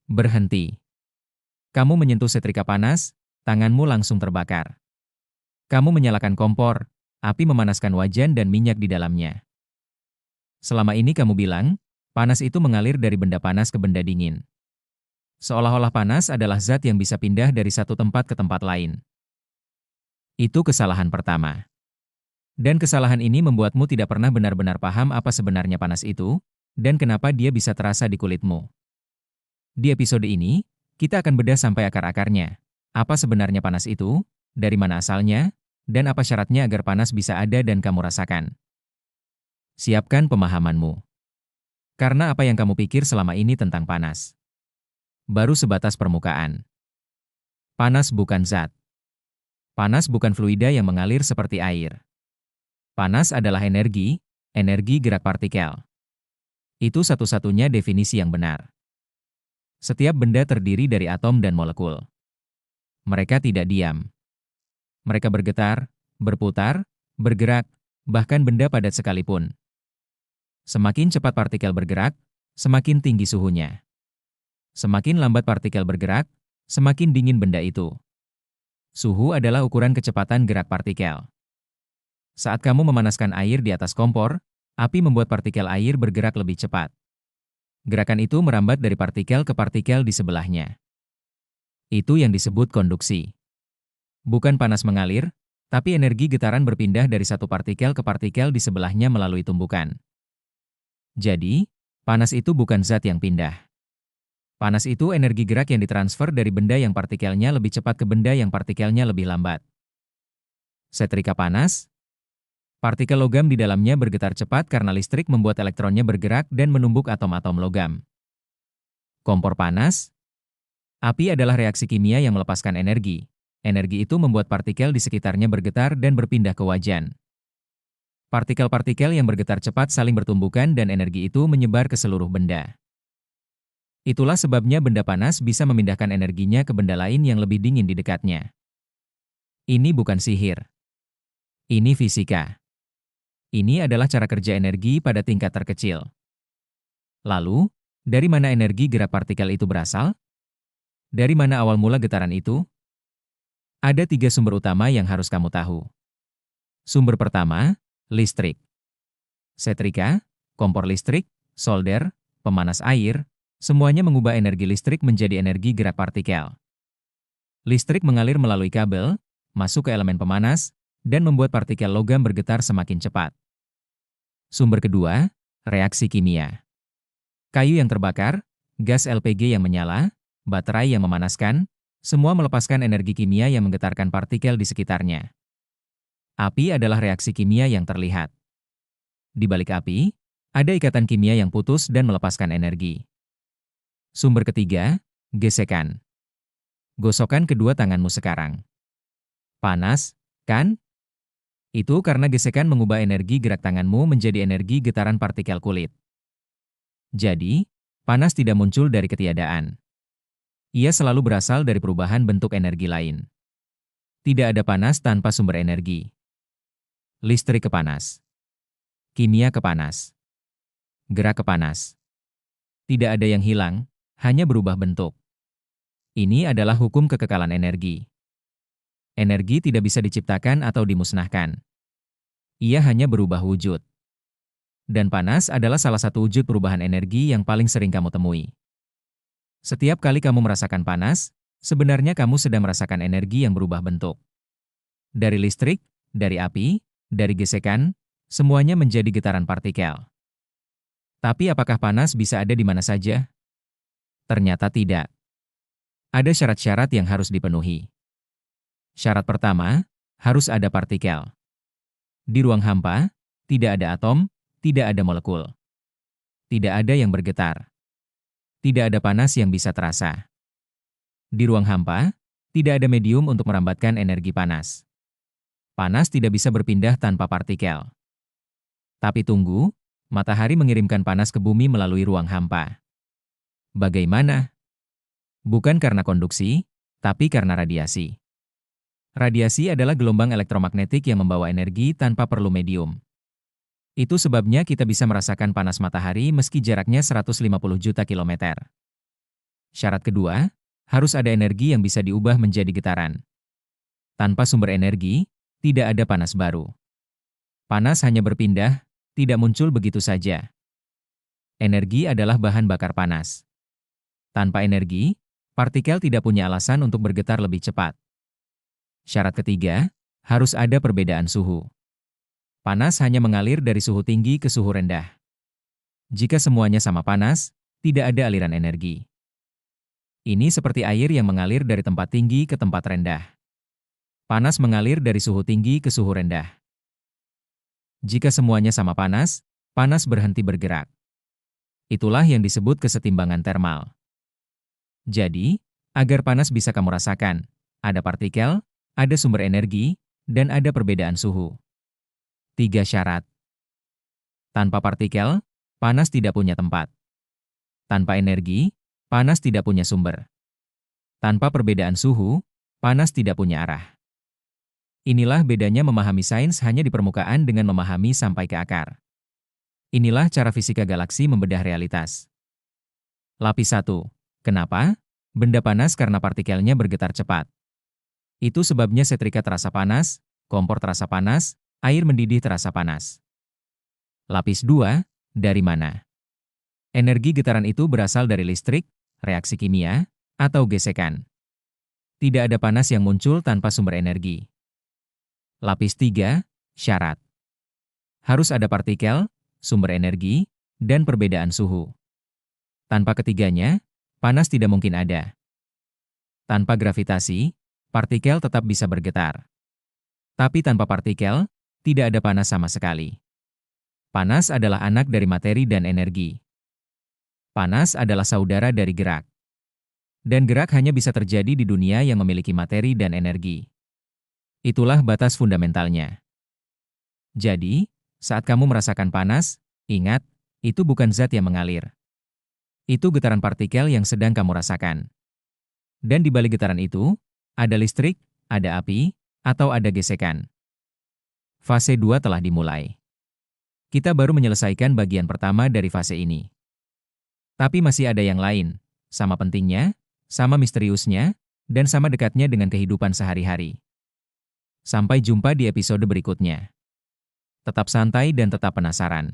Berhenti. Kamu menyentuh setrika panas, tanganmu langsung terbakar. Kamu menyalakan kompor, api memanaskan wajan dan minyak di dalamnya. Selama ini kamu bilang, panas itu mengalir dari benda panas ke benda dingin. Seolah-olah panas adalah zat yang bisa pindah dari satu tempat ke tempat lain. Itu kesalahan pertama. Dan kesalahan ini membuatmu tidak pernah benar-benar paham apa sebenarnya panas itu, dan kenapa dia bisa terasa di kulitmu. Di episode ini, kita akan bedah sampai akar-akarnya. Apa sebenarnya panas itu, dari mana asalnya, dan apa syaratnya agar panas bisa ada dan kamu rasakan. Siapkan pemahamanmu. Karena apa yang kamu pikir selama ini tentang panas baru sebatas permukaan. Panas bukan zat. Panas bukan fluida yang mengalir seperti air. Panas adalah energi, energi gerak partikel. Itu satu-satunya definisi yang benar. Setiap benda terdiri dari atom dan molekul. Mereka tidak diam. Mereka bergetar, berputar, bergerak, bahkan benda padat sekalipun. Semakin cepat partikel bergerak, semakin tinggi suhunya. Semakin lambat partikel bergerak, semakin dingin benda itu. Suhu adalah ukuran kecepatan gerak partikel. Saat kamu memanaskan air di atas kompor, api membuat partikel air bergerak lebih cepat. Gerakan itu merambat dari partikel ke partikel di sebelahnya. Itu yang disebut konduksi. Bukan panas mengalir, tapi energi getaran berpindah dari satu partikel ke partikel di sebelahnya melalui tumbukan. Jadi, panas itu bukan zat yang pindah. Panas itu energi gerak yang ditransfer dari benda yang partikelnya lebih cepat ke benda yang partikelnya lebih lambat. Setrika panas. Partikel logam di dalamnya bergetar cepat karena listrik membuat elektronnya bergerak dan menumbuk atom-atom logam. Kompor panas. Api adalah reaksi kimia yang melepaskan energi. Energi itu membuat partikel di sekitarnya bergetar dan berpindah ke wajan. Partikel-partikel yang bergetar cepat saling bertumbukan dan energi itu menyebar ke seluruh benda. Itulah sebabnya benda panas bisa memindahkan energinya ke benda lain yang lebih dingin di dekatnya. Ini bukan sihir. Ini fisika. Ini adalah cara kerja energi pada tingkat terkecil. Lalu, dari mana energi gerak partikel itu berasal? Dari mana awal mula getaran itu? Ada 3 sumber utama yang harus kamu tahu. Sumber pertama, listrik. Setrika, kompor listrik, solder, pemanas air, semuanya mengubah energi listrik menjadi energi gerak partikel. Listrik mengalir melalui kabel, masuk ke elemen pemanas, dan membuat partikel logam bergetar semakin cepat. Sumber kedua, reaksi kimia. Kayu yang terbakar, gas LPG yang menyala, baterai yang memanaskan, semua melepaskan energi kimia yang menggetarkan partikel di sekitarnya. Api adalah reaksi kimia yang terlihat. Di balik api, ada ikatan kimia yang putus dan melepaskan energi. Sumber ketiga, gesekan. Gosokkan kedua tanganmu sekarang. Panas, kan? Itu karena gesekan mengubah energi gerak tanganmu menjadi energi getaran partikel kulit. Jadi, panas tidak muncul dari ketiadaan. Ia selalu berasal dari perubahan bentuk energi lain. Tidak ada panas tanpa sumber energi. Listrik ke panas. Kimia ke panas. Gerak ke panas. Tidak ada yang hilang, hanya berubah bentuk. Ini adalah hukum kekekalan energi. Energi tidak bisa diciptakan atau dimusnahkan. Ia hanya berubah wujud. Dan panas adalah salah satu wujud perubahan energi yang paling sering kamu temui. Setiap kali kamu merasakan panas, sebenarnya kamu sedang merasakan energi yang berubah bentuk. Dari listrik, dari api, dari gesekan, semuanya menjadi getaran partikel. Tapi apakah panas bisa ada di mana saja? Ternyata tidak. Ada syarat-syarat yang harus dipenuhi. Syarat pertama, harus ada partikel. Di ruang hampa, tidak ada atom, tidak ada molekul. Tidak ada yang bergetar. Tidak ada panas yang bisa terasa. Di ruang hampa, tidak ada medium untuk merambatkan energi panas. Panas tidak bisa berpindah tanpa partikel. Tapi tunggu, matahari mengirimkan panas ke bumi melalui ruang hampa. Bagaimana? Bukan karena konduksi, tapi karena radiasi. Radiasi adalah gelombang elektromagnetik yang membawa energi tanpa perlu medium. Itu sebabnya kita bisa merasakan panas matahari meski jaraknya 150 juta kilometer. Syarat kedua, harus ada energi yang bisa diubah menjadi getaran. Tanpa sumber energi, tidak ada panas baru. Panas hanya berpindah, tidak muncul begitu saja. Energi adalah bahan bakar panas. Tanpa energi, partikel tidak punya alasan untuk bergetar lebih cepat. Syarat ketiga, harus ada perbedaan suhu. Panas hanya mengalir dari suhu tinggi ke suhu rendah. Jika semuanya sama panas, tidak ada aliran energi. Ini seperti air yang mengalir dari tempat tinggi ke tempat rendah. Panas mengalir dari suhu tinggi ke suhu rendah. Jika semuanya sama panas, panas berhenti bergerak. Itulah yang disebut kesetimbangan termal. Jadi, agar panas bisa kamu rasakan, ada partikel, ada sumber energi, dan ada perbedaan suhu. 3 syarat. Tanpa partikel, panas tidak punya tempat. Tanpa energi, panas tidak punya sumber. Tanpa perbedaan suhu, panas tidak punya arah. Inilah bedanya memahami sains hanya di permukaan dengan memahami sampai ke akar. Inilah cara fisika galaksi membedah realitas. Lapis 1. Kenapa? Benda panas karena partikelnya bergetar cepat. Itu sebabnya setrika terasa panas, kompor terasa panas, air mendidih terasa panas. Lapis 2. Dari mana? Energi getaran itu berasal dari listrik, reaksi kimia, atau gesekan. Tidak ada panas yang muncul tanpa sumber energi. Lapis 3. Syarat. Harus ada partikel, sumber energi, dan perbedaan suhu. Tanpa ketiganya, panas tidak mungkin ada. Tanpa gravitasi, partikel tetap bisa bergetar. Tapi tanpa partikel, tidak ada panas sama sekali. Panas adalah anak dari materi dan energi. Panas adalah saudara dari gerak. Dan gerak hanya bisa terjadi di dunia yang memiliki materi dan energi. Itulah batas fundamentalnya. Jadi, saat kamu merasakan panas, ingat, itu bukan zat yang mengalir. Itu getaran partikel yang sedang kamu rasakan. Dan di balik getaran itu, ada listrik, ada api, atau ada gesekan. Fase 2 telah dimulai. Kita baru menyelesaikan bagian pertama dari fase ini. Tapi masih ada yang lain, sama pentingnya, sama misteriusnya, dan sama dekatnya dengan kehidupan sehari-hari. Sampai jumpa di episode berikutnya. Tetap santai dan tetap penasaran.